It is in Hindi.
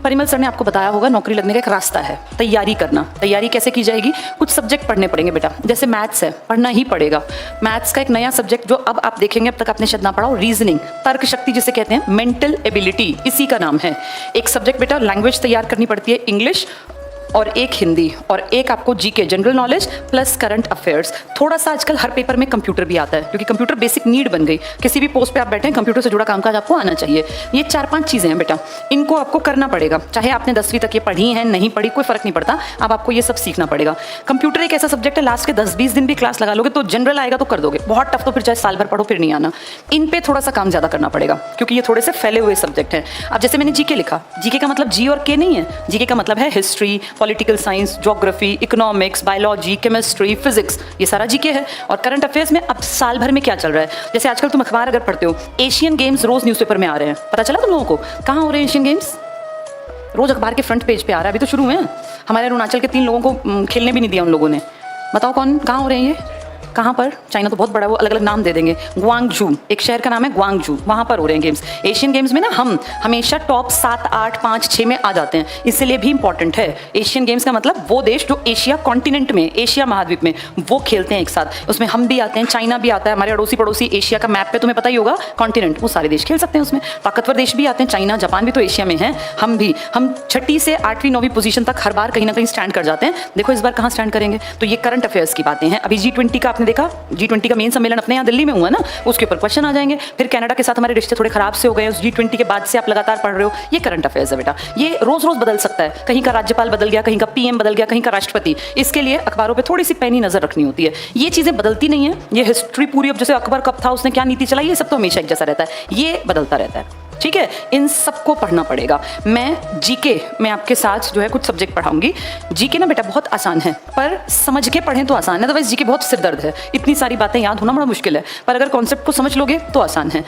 परिमल सर ने आपको बताया होगा नौकरी लगने का एक रास्ता है, तैयारी करना। तैयारी कैसे की जाएगी? कुछ सब्जेक्ट पढ़ने पड़ेंगे बेटा, जैसे मैथ्स है, पढ़ना ही पड़ेगा। मैथ्स का एक नया सब्जेक्ट जो अब आप देखेंगे, अब तक आपने शायद ना पढ़ा हो, रीजनिंग, तर्क शक्ति जिसे कहते हैं, मेंटल एबिलिटी, इसी का नाम है। एक सब्जेक्ट बेटा लैंग्वेज तैयार करनी पड़ती है, इंग्लिश, और एक हिंदी, और एक आपको GK general knowledge plus current affairs. थोड़ा सा आजकल हर पेपर में कंप्यूटर भी आता है, क्योंकि कंप्यूटर बेसिक नीड बन गई। किसी भी पोस्ट पे आप बैठे हैं, कंप्यूटर से जुड़ा कामकाज आपको आना चाहिए। ये 4-5 चीज़ें हैं बेटा, इनको आपको करना पड़ेगा। चाहे आपने 10वीं तक ये पढ़ी हैं, नहीं पढ़ी, कोई फर्क नहीं पड़ता, अब आपको ये सब सीखना पड़ेगा। कंप्यूटर एक ऐसा सब्जेक्ट है, लास्ट के 10-20 दिन भी क्लास लगा लोगे तो जनरल आएगा तो कर दोगे। बहुत टफ तो फिर चाहे साल भर पढ़ो फिर नहीं आना। इन पे थोड़ा सा काम ज़्यादा करना पड़ेगा, क्योंकि ये थोड़े से फैले हुए सब्जेक्ट हैं। अब जैसे मैंने जीके लिखा, जीके का मतलब जी और के नहीं है, जीके का मतलब है history, political science, geography, economics, biology, chemistry, physics, ये सारा जीके है। और करंट अफेयर्स में अब साल भर में क्या चल रहा है, जैसे आजकल तुम अखबार अगर पढ़ते हो, एशियन गेम्स रोज न्यूज़पेपर में आ रहे हैं, पता चला तुम लोगों को? कहाँ हो रहे हैं एशियन गेम्स? रोज अखबार के फ्रंट पेज पे आ रहा है, अभी तो शुरू है। हमारे अरुणाचल के 3 लोगों को खेलने भी नहीं दिया उन लोगों ने। बताओ कौन, कहाँ हो रहे हैं ये? कहाँ पर? चाइना तो बहुत बड़ा है, वो अलग अलग नाम दे देंगे। ग्वांगजू, एक शहर का नाम है ग्वांगजू, वहाँ पर हो रहे हैं गेम्स। एशियन गेम्स में ना हम हमेशा टॉप 7, 8, 5, 6 में आ जाते हैं, इसलिए भी इंपॉर्टेंट है। एशियन गेम्स का मतलब वो देश जो एशिया कॉन्टिनेंट में, एशिया महाद्वीप में वो खेलते हैं एक साथ, उसमें हम भी आते हैं, चाइना भी आता है, हमारे अड़ोसी पड़ोसी एशिया का मैप पे तुम्हें पता ही होगा कॉन्टिनेंट, वो सारे देश खेल सकते हैं उसमें। ताकतवर देश भी आते हैं, चाइना, जापान भी तो एशिया में है। हम भी, हम 6ठी से 8वीं 9वीं पोजीशन तक हर बार कहीं ना कहीं स्टैंड कर जाते हैं। देखो इस बार कहाँ स्टैंड करेंगे। तो ये करंट अफेयर्स की बातें हैं। अभी G20 का आपने देखा, G20 का मेन सम्मेलन अपने यहाँ दिल्ली में हुआ ना, उसके ऊपर क्वेश्चन आ जाएंगे। फिर कनाडा के साथ हमारे रिश्ते थोड़े खराब से हो गए, उस G20 के बाद से आप लगातार पढ़ रहे हो। ये करंट अफेयर्स है बेटा, ये रोज रोज बदल सकता है। कहीं का राज्यपाल बदल गया, कहीं का PM बदल गया, कहीं का राष्ट्रपति। इसके लिए अखबारों पे थोड़ी सी पैनी नजर रखनी होती है। ये चीजें बदलती नहीं है। ये हिस्ट्री पूरी, अब जैसे अकबर कब था, उसने क्या नीति चलाई, ये सब तो हमेशा एक जैसा रहता है, ये बदलता रहता है। ठीक है, इन सबको पढ़ना पड़ेगा। मैं जीके में आपके साथ जो है कुछ सब्जेक्ट पढ़ाऊंगी। जीके ना बेटा बहुत आसान है, पर समझ के पढ़ें तो आसान है, अदरवाइज जीके बहुत सिरदर्द है। इतनी सारी बातें याद होना बड़ा मुश्किल है, पर अगर कॉन्सेप्ट को समझ लोगे तो आसान है।